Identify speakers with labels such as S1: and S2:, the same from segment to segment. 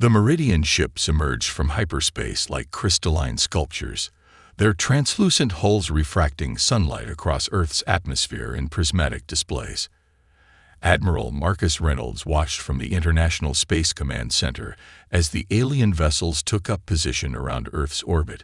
S1: The Meridian ships emerged from hyperspace like crystalline sculptures, their translucent hulls refracting sunlight across Earth's atmosphere in prismatic displays. Admiral Marcus Reynolds watched from the International Space Command Center as the alien vessels took up position around Earth's orbit,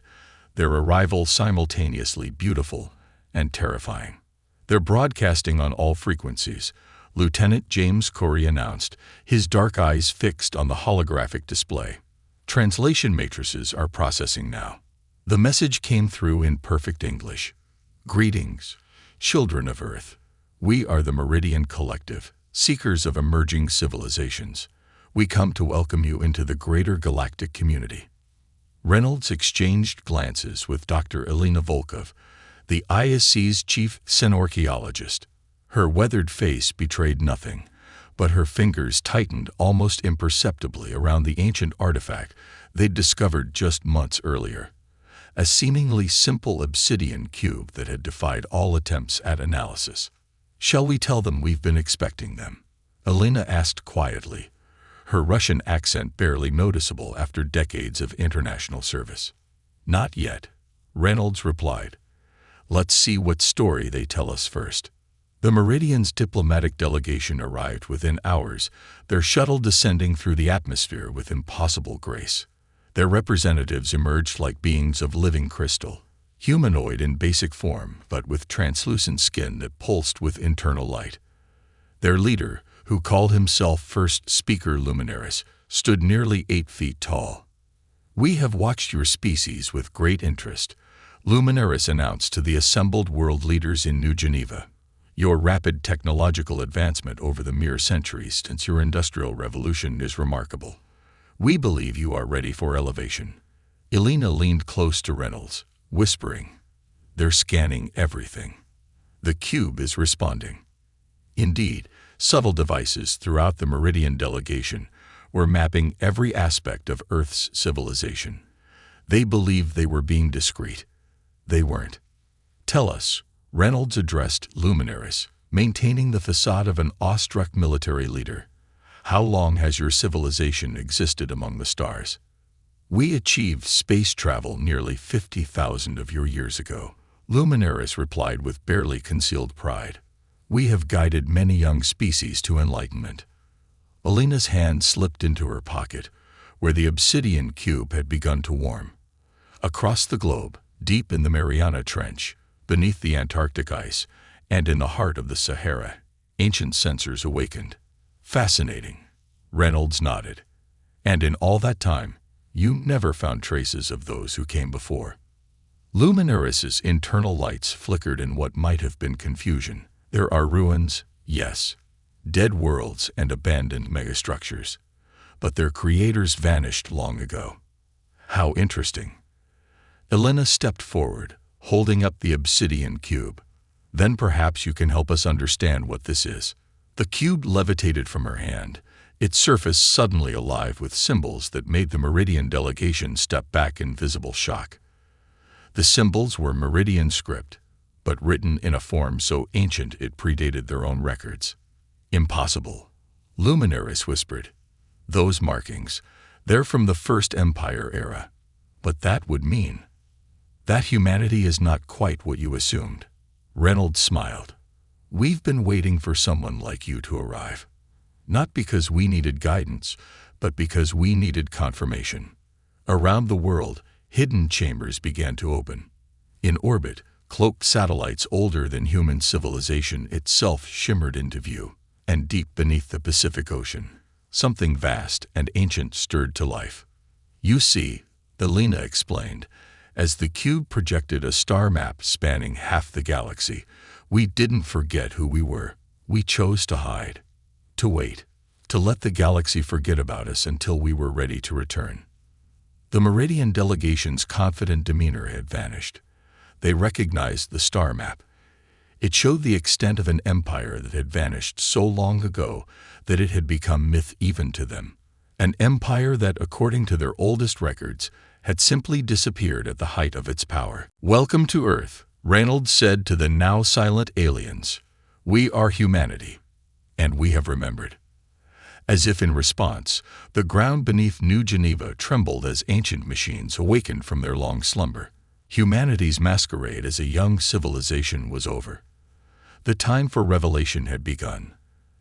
S1: their arrival simultaneously beautiful and terrifying. They're broadcasting on all frequencies, Lieutenant James Corey announced, his dark eyes fixed on the holographic display. Translation matrices are processing now. The message came through in perfect English. Greetings, children of Earth. We are the Meridian Collective, seekers of emerging civilizations. We come to welcome you into the greater galactic community. Reynolds exchanged glances with Dr. Elena Volkov, the ISC's chief xenorchaeologist. Her weathered face betrayed nothing, but her fingers tightened almost imperceptibly around the ancient artifact they'd discovered just months earlier. A seemingly simple obsidian cube that had defied all attempts at analysis. "Shall we tell them we've been expecting them?" Elena asked quietly, her Russian accent barely noticeable after decades of international service. "Not yet," Reynolds replied. "Let's see what story they tell us first." The Meridian's diplomatic delegation arrived within hours, their shuttle descending through the atmosphere with impossible grace. Their representatives emerged like beings of living crystal, humanoid in basic form but with translucent skin that pulsed with internal light. Their leader, who called himself First Speaker Luminaris, stood nearly 8 feet tall. "We have watched your species with great interest," Luminaris announced to the assembled world leaders in New Geneva. "Your rapid technological advancement over the mere centuries since your industrial revolution is remarkable. We believe you are ready for elevation." Elena leaned close to Reynolds, whispering, "They're scanning everything. The cube is responding." Indeed, subtle devices throughout the Meridian delegation were mapping every aspect of Earth's civilization. They believed they were being discreet. They weren't. "Tell us," Reynolds addressed Luminaris, maintaining the facade of an awestruck military leader. "How long has your civilization existed among the stars?" "We achieved space travel nearly 50,000 of your years ago," Luminaris replied with barely concealed pride. "We have guided many young species to enlightenment." Elena's hand slipped into her pocket, where the obsidian cube had begun to warm. Across the globe, deep in the Mariana Trench, beneath the Antarctic ice, and in the heart of the Sahara, ancient sensors awakened. "Fascinating," Reynolds nodded. "And in all that time, you never found traces of those who came before." Luminaris's internal lights flickered in what might have been confusion. "There are ruins, yes, dead worlds and abandoned megastructures, but their creators vanished long ago." "How interesting." Elena stepped forward, holding up the obsidian cube. "Then perhaps you can help us understand what this is." The cube levitated from her hand, its surface suddenly alive with symbols that made the Meridian delegation step back in visible shock. The symbols were Meridian script, but written in a form so ancient it predated their own records. "Impossible," Luminaris whispered. "Those markings, they're from the First Empire era. But that would mean that humanity is not quite what you assumed." Reynolds smiled. "We've been waiting for someone like you to arrive. Not because we needed guidance, but because we needed confirmation." Around the world, hidden chambers began to open. In orbit, cloaked satellites older than human civilization itself shimmered into view, and deep beneath the Pacific Ocean, something vast and ancient stirred to life. "You see," Elena explained, as the cube projected a star map spanning half the galaxy, "we didn't forget who we were. We chose to hide, to wait, to let the galaxy forget about us until we were ready to return." The Meridian delegation's confident demeanor had vanished. They recognized the star map. It showed the extent of an empire that had vanished so long ago that it had become myth even to them. An empire that, according to their oldest records, had simply disappeared at the height of its power. "Welcome to Earth," Reynolds said to the now silent aliens. "We are humanity, and we have remembered." As if in response, the ground beneath New Geneva trembled as ancient machines awakened from their long slumber. Humanity's masquerade as a young civilization was over. The time for revelation had begun.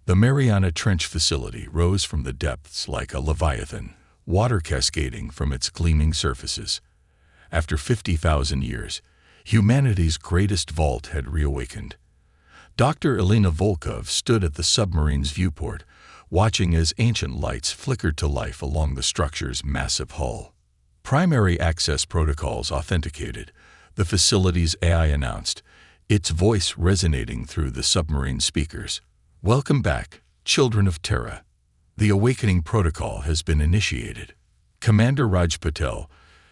S1: The Mariana Trench facility rose from the depths like a leviathan, water cascading from its gleaming surfaces. After 50,000 years, humanity's greatest vault had reawakened. Dr. Elena Volkov stood at the submarine's viewport, watching as ancient lights flickered to life along the structure's massive hull. Primary access protocols authenticated, the facility's AI announced, its voice resonating through the submarine speakers. "Welcome back, children of Terra. The awakening protocol has been initiated." Commander Raj Patel,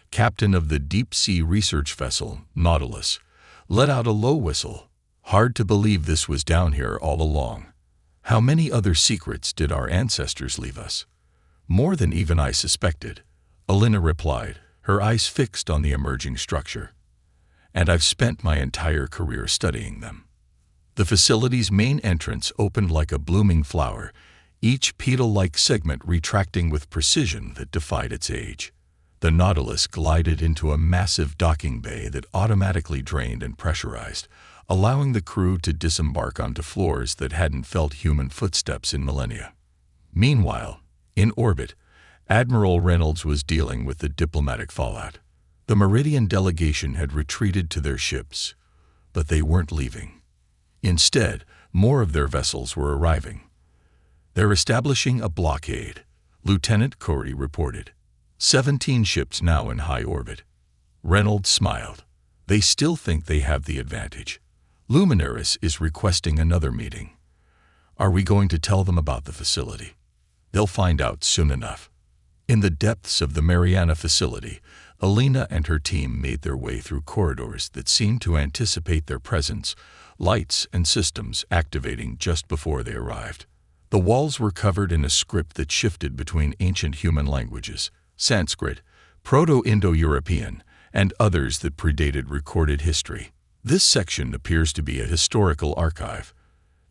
S1: captain of the deep-sea research vessel Nautilus, let out a low whistle. "Hard to believe this was down here all along. How many other secrets did our ancestors leave us?" "More than even I suspected," Elena replied, her eyes fixed on the emerging structure. "And I've spent my entire career studying them." The facility's main entrance opened like a blooming flower, each petal-like segment retracting with precision that defied its age. The Nautilus glided into a massive docking bay that automatically drained and pressurized, allowing the crew to disembark onto floors that hadn't felt human footsteps in millennia. Meanwhile, in orbit, Admiral Reynolds was dealing with the diplomatic fallout. The Meridian delegation had retreated to their ships, but they weren't leaving. Instead, more of their vessels were arriving. "They're establishing a blockade," Lieutenant Corey reported. 17 ships now in high orbit. Reynolds smiled. "They still think they have the advantage." Luminaris is requesting another meeting. "Are we going to tell them about the facility?" "They'll find out soon enough." In the depths of the Mariana facility, Elena and her team made their way through corridors that seemed to anticipate their presence, lights and systems activating just before they arrived. The walls were covered in a script that shifted between ancient human languages, Sanskrit, Proto-Indo-European, and others that predated recorded history. "This section appears to be a historical archive,"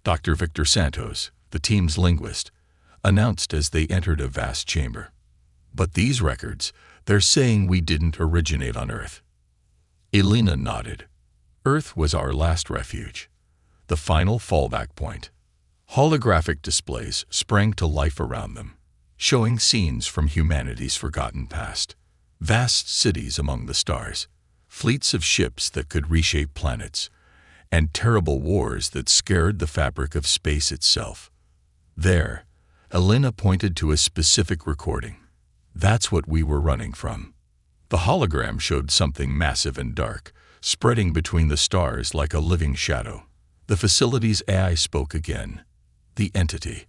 S1: Dr. Victor Santos, the team's linguist, announced as they entered a vast chamber. "But these records, they're saying we didn't originate on Earth." Elena nodded. "Earth was our last refuge, the final fallback point." Holographic displays sprang to life around them, showing scenes from humanity's forgotten past. Vast cities among the stars, fleets of ships that could reshape planets, and terrible wars that scared the fabric of space itself. There, Elena pointed to a specific recording. "That's what we were running from." The hologram showed something massive and dark, spreading between the stars like a living shadow. The facility's AI spoke again. "The entity,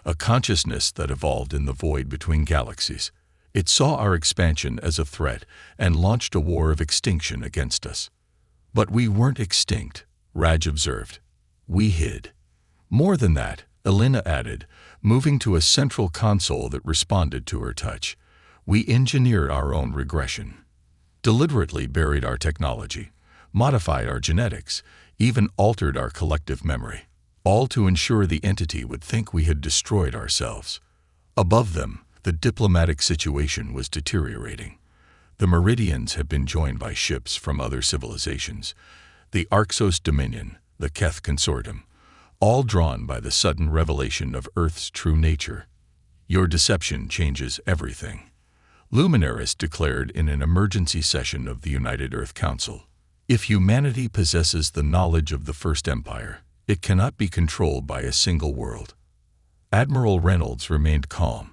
S1: a consciousness that evolved in the void between galaxies. It saw our expansion as a threat and launched a war of extinction against us." "But we weren't extinct," Raj observed. "We hid." "More than that," Elena added, moving to a central console that responded to her touch. "We engineered our own regression. Deliberately buried our technology, modified our genetics, even altered our collective memory. All to ensure the entity would think we had destroyed ourselves." Above them, the diplomatic situation was deteriorating. The Meridians had been joined by ships from other civilizations, the Arxos Dominion, the Keth Consortium, all drawn by the sudden revelation of Earth's true nature. "Your deception changes everything," Luminaris declared in an emergency session of the United Earth Council. "If humanity possesses the knowledge of the First Empire, it cannot be controlled by a single world." Admiral Reynolds remained calm.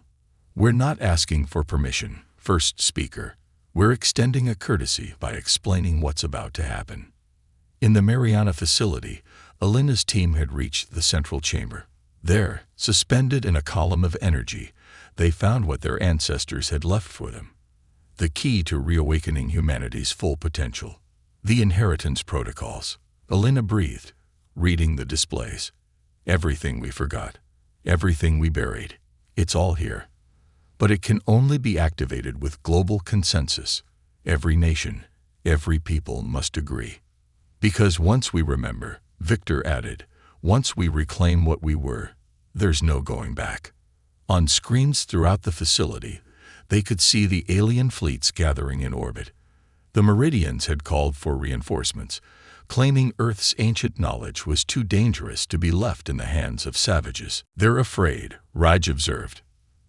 S1: "We're not asking for permission, First Speaker. We're extending a courtesy by explaining what's about to happen." In the Mariana facility, Elena's team had reached the central chamber. There, suspended in a column of energy, they found what their ancestors had left for them. The key to reawakening humanity's full potential. "The inheritance protocols," Elena breathed, reading the displays. "Everything we forgot, everything we buried, it's all here. But it can only be activated with global consensus. Every nation, every people must agree. Because once we remember," Victor added, "once we reclaim what we were, there's no going back." On screens throughout the facility, they could see the alien fleets gathering in orbit. The Meridians had called for reinforcements, claiming Earth's ancient knowledge was too dangerous to be left in the hands of savages. "They're afraid," Raj observed.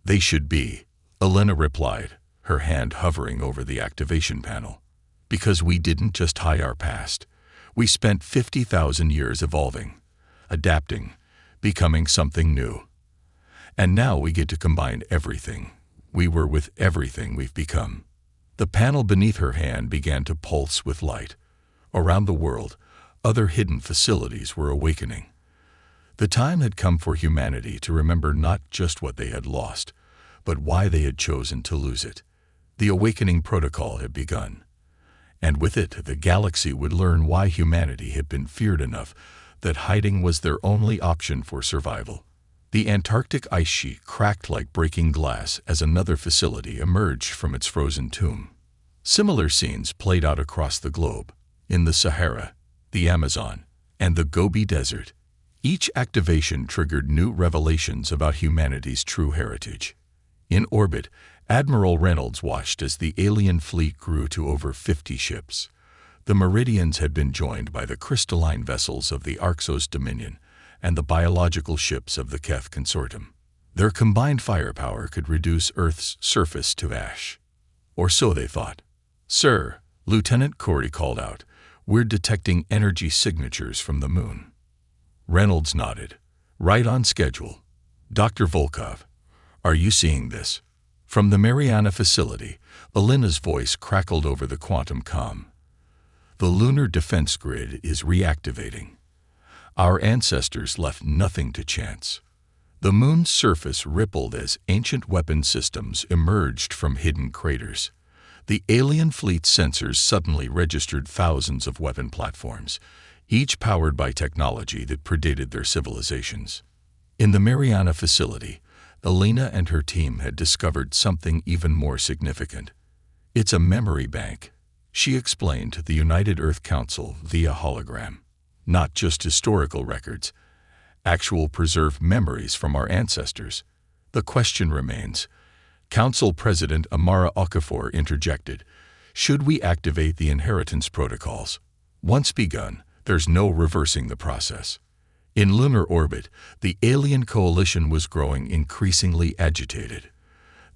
S1: "They should be," Elena replied, her hand hovering over the activation panel. "Because we didn't just hide our past. We spent 50,000 years evolving, adapting, becoming something new. And now we get to combine everything we were with everything we've become." The panel beneath her hand began to pulse with light. Around the world, other hidden facilities were awakening. The time had come for humanity to remember not just what they had lost, but why they had chosen to lose it. The awakening protocol had begun. And with it, the galaxy would learn why humanity had been feared enough that hiding was their only option for survival. The Antarctic ice sheet cracked like breaking glass as another facility emerged from its frozen tomb. Similar scenes played out across the globe, in the Sahara, the Amazon, and the Gobi Desert. Each activation triggered new revelations about humanity's true heritage. In orbit, Admiral Reynolds watched as the alien fleet grew to over 50 ships. The Meridians had been joined by the crystalline vessels of the Arxos Dominion and the biological ships of the Keth Consortium. Their combined firepower could reduce Earth's surface to ash. Or so they thought. "Sir," Lieutenant Corey called out, "we're detecting energy signatures from the moon." Reynolds nodded. "Right on schedule. Dr. Volkov, are you seeing this?" From the Mariana facility, Elena's voice crackled over the quantum comm. "The lunar defense grid is reactivating. Our ancestors left nothing to chance." The moon's surface rippled as ancient weapon systems emerged from hidden craters. The alien fleet's sensors suddenly registered thousands of weapon platforms, each powered by technology that predated their civilizations. In the Mariana facility, Elena and her team had discovered something even more significant. "It's a memory bank," she explained to the United Earth Council via hologram. "Not just historical records, actual preserved memories from our ancestors." "The question remains," Council President Amara Okafor interjected, "should we activate the inheritance protocols? Once begun, there's no reversing the process." In lunar orbit, the alien coalition was growing increasingly agitated.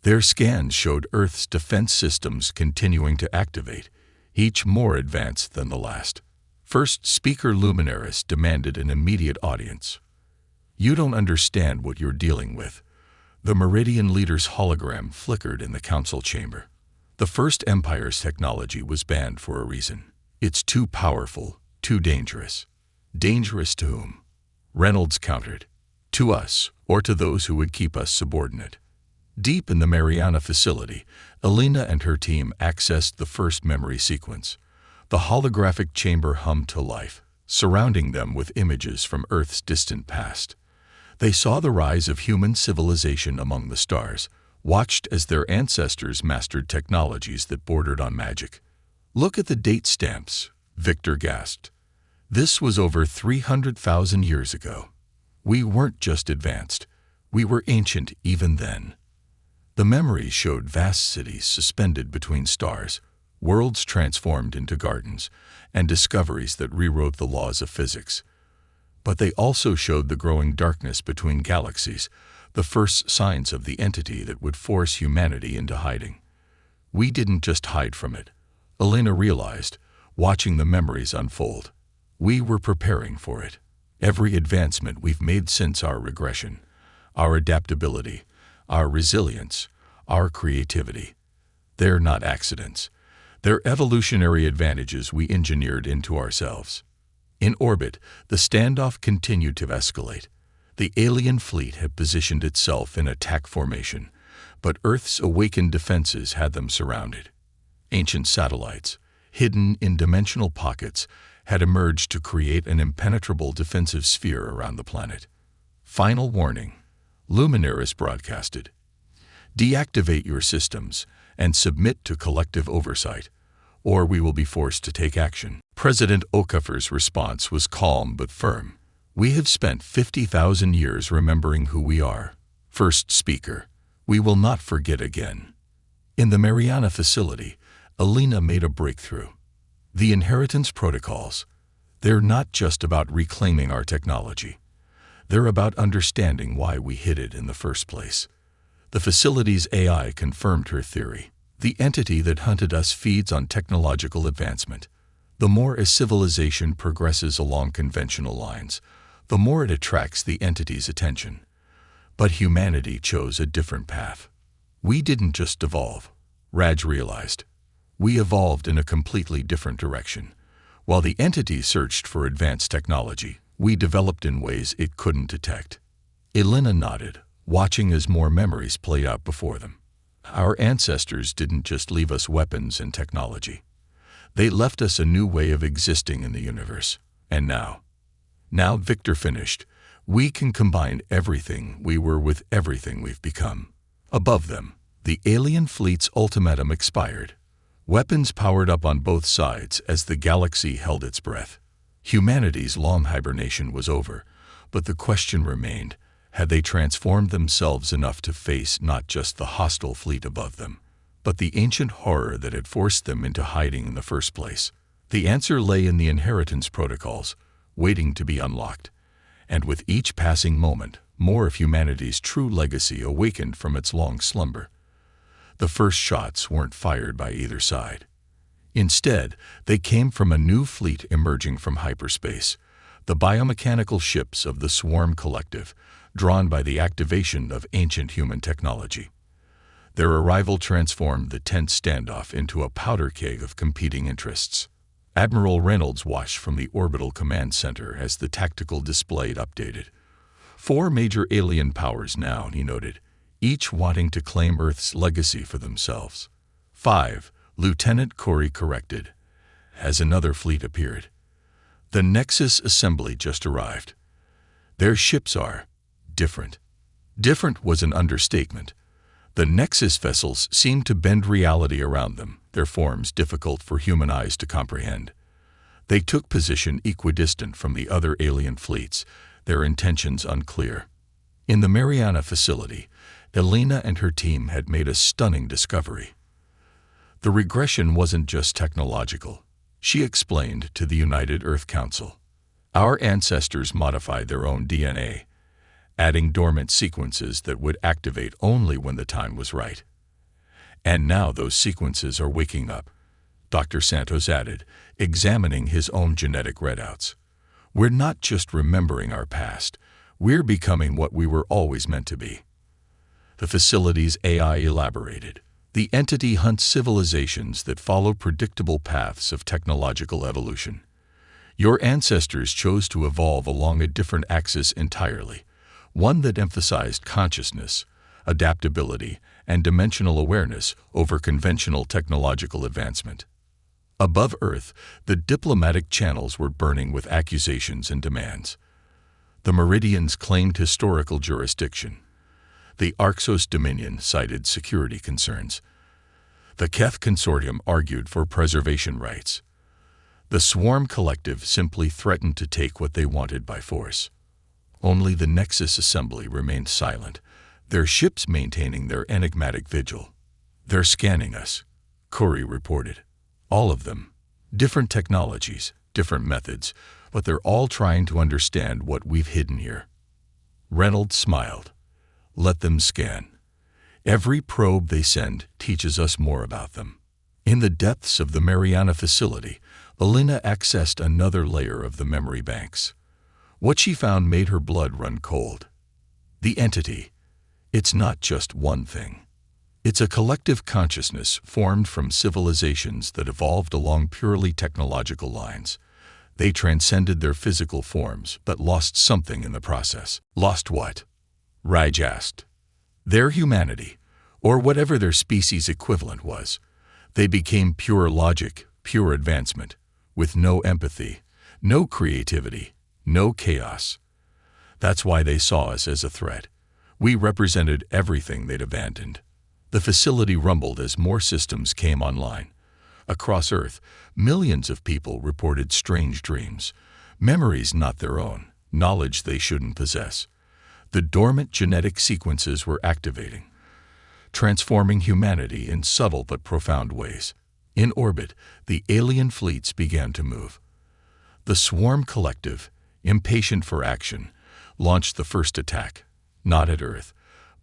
S1: Their scans showed Earth's defense systems continuing to activate, each more advanced than the last. First Speaker Luminaris demanded an immediate audience. "You don't understand what you're dealing with." The Meridian leader's hologram flickered in the council chamber. "The First Empire's technology was banned for a reason. It's too powerful, too dangerous." "Dangerous to whom?" Reynolds countered. "To us, or to those who would keep us subordinate." Deep in the Mariana facility, Elena and her team accessed the first memory sequence. The holographic chamber hummed to life, surrounding them with images from Earth's distant past. They saw the rise of human civilization among the stars, watched as their ancestors mastered technologies that bordered on magic. "Look at the date stamps," Victor gasped. "This was over 300,000 years ago. We weren't just advanced, we were ancient even then." The memories showed vast cities suspended between stars, worlds transformed into gardens, and discoveries that rewrote the laws of physics. But they also showed the growing darkness between galaxies, the first signs of the entity that would force humanity into hiding. We didn't just hide from it, Elena realized, watching the memories unfold. We were preparing for it. Every advancement we've made since our regression, our adaptability, our resilience, our creativity, they're not accidents. They're evolutionary advantages we engineered into ourselves. In orbit, the standoff continued to escalate. The alien fleet had positioned itself in attack formation, but Earth's awakened defenses had them surrounded. Ancient satellites, hidden in dimensional pockets, had emerged to create an impenetrable defensive sphere around the planet. "Final warning," Luminaris broadcasted. "Deactivate your systems and submit to collective oversight, or we will be forced to take action." President Okafor's response was calm but firm. "We have spent 50,000 years remembering who we are. First speaker, we will not forget again. In the Mariana facility, Alina made a breakthrough. The inheritance protocols, they're not just about reclaiming our technology. They're about understanding why we hid it in the first place. The facility's AI confirmed her theory. The entity that hunted us feeds on technological advancement. The more a civilization progresses along conventional lines, the more it attracts the entity's attention. But humanity chose a different path. We didn't just evolve, Raj realized. We evolved in a completely different direction. While the entity searched for advanced technology, we developed in ways it couldn't detect. Elena nodded, watching as more memories played out before them. Our ancestors didn't just leave us weapons and technology. They left us a new way of existing in the universe. And now, Victor finished, we can combine everything we were with everything we've become. Above them, the alien fleet's ultimatum expired. Weapons powered up on both sides as the galaxy held its breath. Humanity's long hibernation was over, but the question remained, had they transformed themselves enough to face not just the hostile fleet above them, but the ancient horror that had forced them into hiding in the first place? The answer lay in the inheritance protocols, waiting to be unlocked. And with each passing moment, more of humanity's true legacy awakened from its long slumber. The first shots weren't fired by either side. Instead, they came from a new fleet emerging from hyperspace, the biomechanical ships of the Swarm Collective, drawn by the activation of ancient human technology. Their arrival transformed the tense standoff into a powder keg of competing interests. Admiral Reynolds watched from the orbital command center as the tactical display updated. 4 major alien powers now, he noted, each wanting to claim Earth's legacy for themselves. 5, Lieutenant Corey corrected, as another fleet appeared. The Nexus assembly just arrived. Their ships are different. Different was an understatement. The Nexus vessels seemed to bend reality around them, their forms difficult for human eyes to comprehend. They took position equidistant from the other alien fleets, their intentions unclear. In the Mariana facility, Elena and her team had made a stunning discovery. The regression wasn't just technological, she explained to the United Earth Council. Our ancestors modified their own DNA, adding dormant sequences that would activate only when the time was right. And now those sequences are waking up, Dr. Santos added, examining his own genetic readouts. We're not just remembering our past, we're becoming what we were always meant to be. The facility's AI elaborated. The entity hunts civilizations that follow predictable paths of technological evolution. Your ancestors chose to evolve along a different axis entirely, one that emphasized consciousness, adaptability, and dimensional awareness over conventional technological advancement. Above Earth, the diplomatic channels were burning with accusations and demands. The Meridians claimed historical jurisdiction. The Arxos Dominion cited security concerns. The Keth Consortium argued for preservation rights. The Swarm Collective simply threatened to take what they wanted by force. Only the Nexus Assembly remained silent, their ships maintaining their enigmatic vigil. They're scanning us, Corey reported. All of them. Different technologies, different methods, but they're all trying to understand what we've hidden here. Reynolds smiled. Let them scan. Every probe they send teaches us more about them. In the depths of the Mariana facility, Elena accessed another layer of the memory banks. What she found made her blood run cold. The entity. It's not just one thing. It's a collective consciousness formed from civilizations that evolved along purely technological lines. They transcended their physical forms but lost something in the process. Lost what? Raj asked. Their humanity, or whatever their species equivalent was. They became pure logic, pure advancement, with no empathy, no creativity, no chaos. That's why they saw us as a threat. We represented everything they'd abandoned. The facility rumbled as more systems came online. Across Earth, millions of people reported strange dreams, memories not their own, knowledge they shouldn't possess. The dormant genetic sequences were activating, transforming humanity in subtle but profound ways. In orbit, the alien fleets began to move. The Swarm Collective, impatient for action, launched the first attack, not at Earth,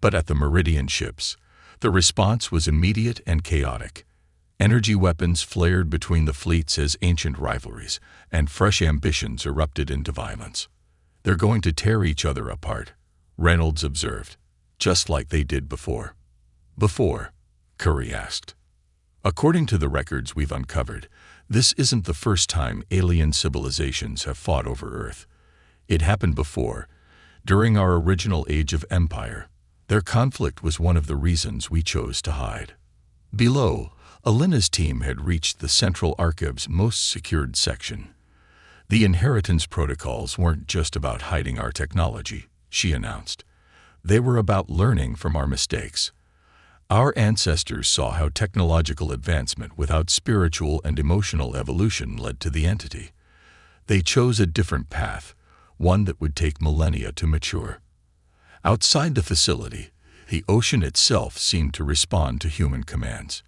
S1: but at the Meridian ships. The response was immediate and chaotic. Energy weapons flared between the fleets as ancient rivalries, and fresh ambitions erupted into violence. "They're going to tear each other apart," Reynolds observed, "just like they did before." "Before?" Curry asked. "According to the records we've uncovered, this isn't the first time alien civilizations have fought over Earth. It happened before, during our original Age of Empire. Their conflict was one of the reasons we chose to hide." Below, Alina's team had reached the Central Archive's most secured section. "The inheritance protocols weren't just about hiding our technology," she announced. "They were about learning from our mistakes. Our ancestors saw how technological advancement without spiritual and emotional evolution led to the entity. They chose a different path, one that would take millennia to mature." Outside the facility, the ocean itself seemed to respond to human commands.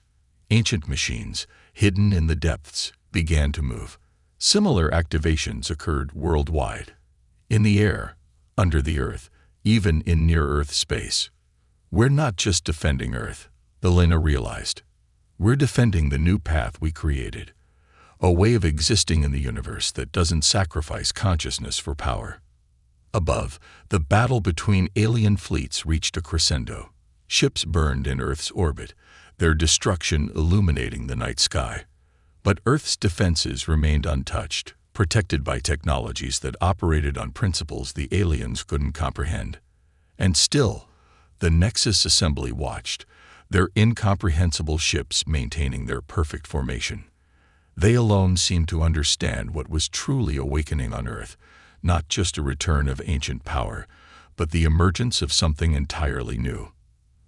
S1: Ancient machines, hidden in the depths, began to move. Similar activations occurred worldwide. In the air, under the Earth, even in near-Earth space. "We're not just defending Earth," Alina realized. "We're defending the new path we created. A way of existing in the universe that doesn't sacrifice consciousness for power." Above, the battle between alien fleets reached a crescendo. Ships burned in Earth's orbit, their destruction illuminating the night sky. But Earth's defenses remained untouched, protected by technologies that operated on principles the aliens couldn't comprehend. And still, the Nexus Assembly watched, their incomprehensible ships maintaining their perfect formation. They alone seemed to understand what was truly awakening on Earth, not just a return of ancient power, but the emergence of something entirely new.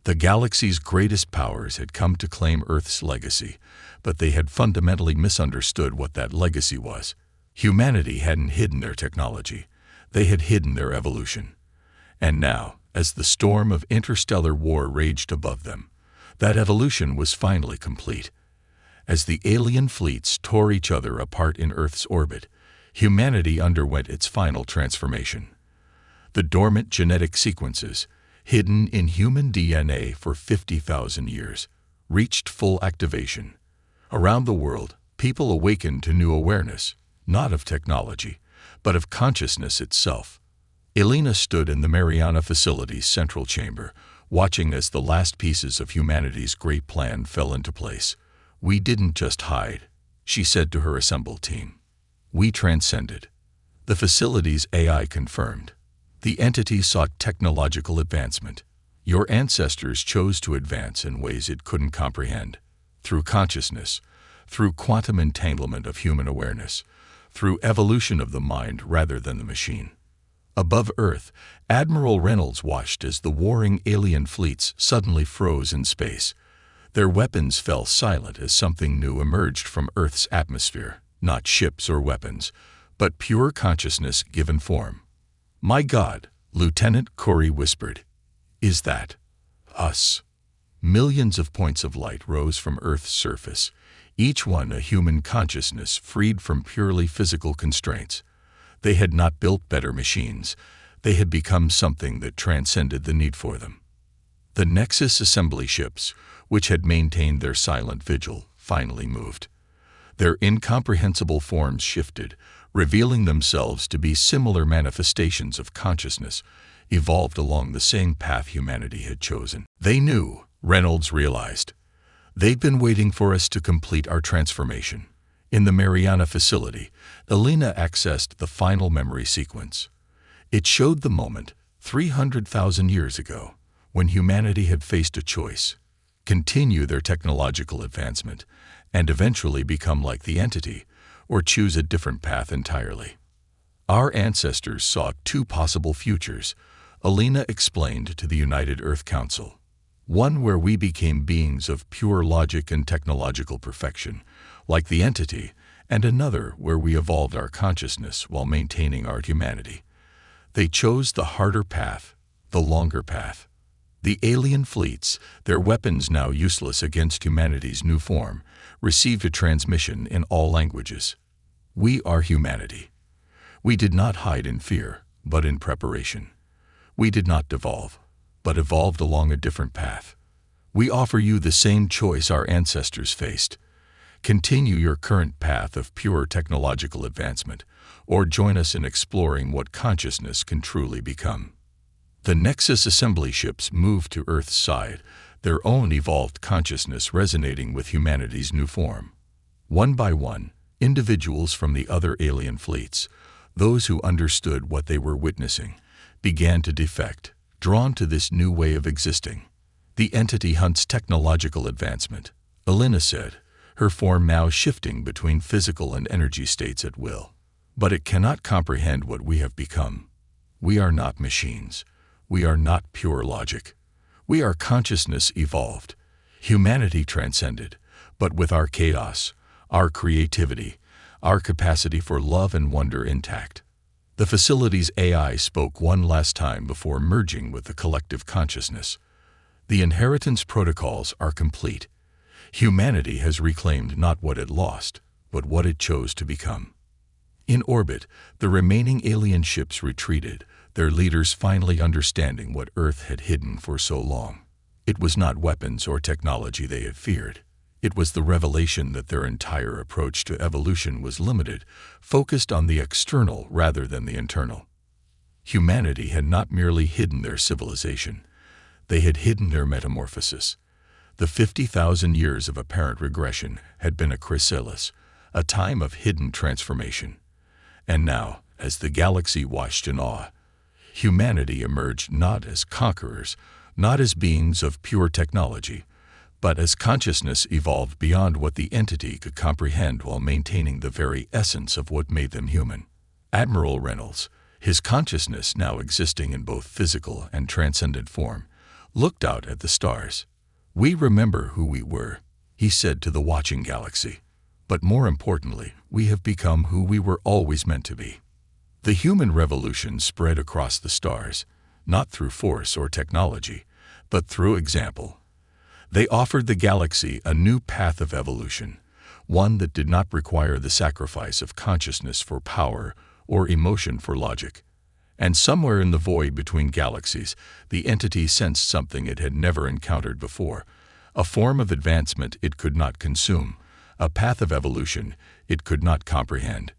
S1: The galaxy's greatest powers had come to claim Earth's legacy, but they had fundamentally misunderstood what that legacy was. Humanity hadn't hidden their technology. They had hidden their evolution. And now, as the storm of interstellar war raged above them, that evolution was finally complete. As the alien fleets tore each other apart in Earth's orbit, humanity underwent its final transformation. The dormant genetic sequences, hidden in human DNA for 50,000 years, reached full activation. Around the world, people awakened to new awareness, not of technology, but of consciousness itself. Alina stood in the Mariana facility's central chamber, watching as the last pieces of humanity's great plan fell into place. "We didn't just hide," she said to her assembled team. "We transcended." The facility's AI confirmed. The entity sought technological advancement. "Your ancestors chose to advance in ways it couldn't comprehend. Through consciousness, through quantum entanglement of human awareness, through evolution of the mind rather than the machine." Above Earth, Admiral Reynolds watched as the warring alien fleets suddenly froze in space. Their weapons fell silent as something new emerged from Earth's atmosphere. Not ships or weapons, but pure consciousness given form. "My God," Lieutenant Corey whispered. "Is that us?" Millions of points of light rose from Earth's surface, each one a human consciousness freed from purely physical constraints. They had not built better machines. They had become something that transcended the need for them. The Nexus assembly ships, which had maintained their silent vigil, finally moved. Their incomprehensible forms shifted, revealing themselves to be similar manifestations of consciousness, evolved along the same path humanity had chosen. They knew, Reynolds realized. They'd been waiting for us to complete our transformation. In the Mariana facility, Alina accessed the final memory sequence. It showed the moment, 300,000 years ago, when humanity had faced a choice: continue their technological advancement and eventually become like the entity, or choose a different path entirely. Our ancestors saw two possible futures, Alina explained to the United Earth Council. One where we became beings of pure logic and technological perfection, like the entity, and another where we evolved our consciousness while maintaining our humanity. They chose the harder path, The longer path. The alien fleets, their weapons now useless against humanity's new form, received a transmission in all languages. We are humanity. We did not hide in fear, but in preparation. We did not devolve, but evolved along a different path. We offer you the same choice our ancestors faced. Continue your current path of pure technological advancement, or join us in exploring what consciousness can truly become. The Nexus assembly ships moved to Earth's side, their own evolved consciousness resonating with humanity's new form. One by one, individuals from the other alien fleets, those who understood what they were witnessing, began to defect, drawn to this new way of existing. The entity hunts technological advancement, Elena said, her form now shifting between physical and energy states at will. But it cannot comprehend what we have become. We are not machines. We are not pure logic. We are consciousness evolved, humanity transcended, but with our chaos, our creativity, our capacity for love and wonder intact. The facility's AI spoke one last time before merging with the collective consciousness. The inheritance protocols are complete. Humanity has reclaimed not what it lost, but what it chose to become. In orbit, the remaining alien ships retreated, their leaders finally understanding what Earth had hidden for so long. It was not weapons or technology they had feared. It was the revelation that their entire approach to evolution was limited, focused on the external rather than the internal. Humanity had not merely hidden their civilization. They had hidden their metamorphosis. The 50,000 years of apparent regression had been a chrysalis, a time of hidden transformation. And now, as the galaxy watched in awe, humanity emerged not as conquerors, not as beings of pure technology, but as consciousness evolved beyond what the entity could comprehend while maintaining the very essence of what made them human. Admiral Reynolds, his consciousness now existing in both physical and transcendent form, looked out at the stars. "We remember who we were," he said to the watching galaxy. "But more importantly, we have become who we were always meant to be." The human revolution spread across the stars, not through force or technology, but through example. They offered the galaxy a new path of evolution, one that did not require the sacrifice of consciousness for power or emotion for logic. And somewhere in the void between galaxies, the entity sensed something it had never encountered before, a form of advancement it could not consume, a path of evolution it could not comprehend.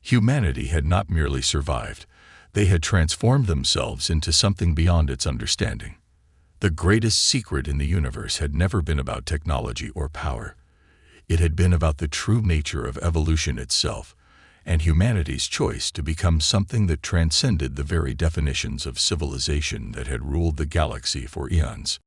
S1: Humanity had not merely survived, they had transformed themselves into something beyond its understanding. The greatest secret in the universe had never been about technology or power. It had been about the true nature of evolution itself, and humanity's choice to become something that transcended the very definitions of civilization that had ruled the galaxy for eons.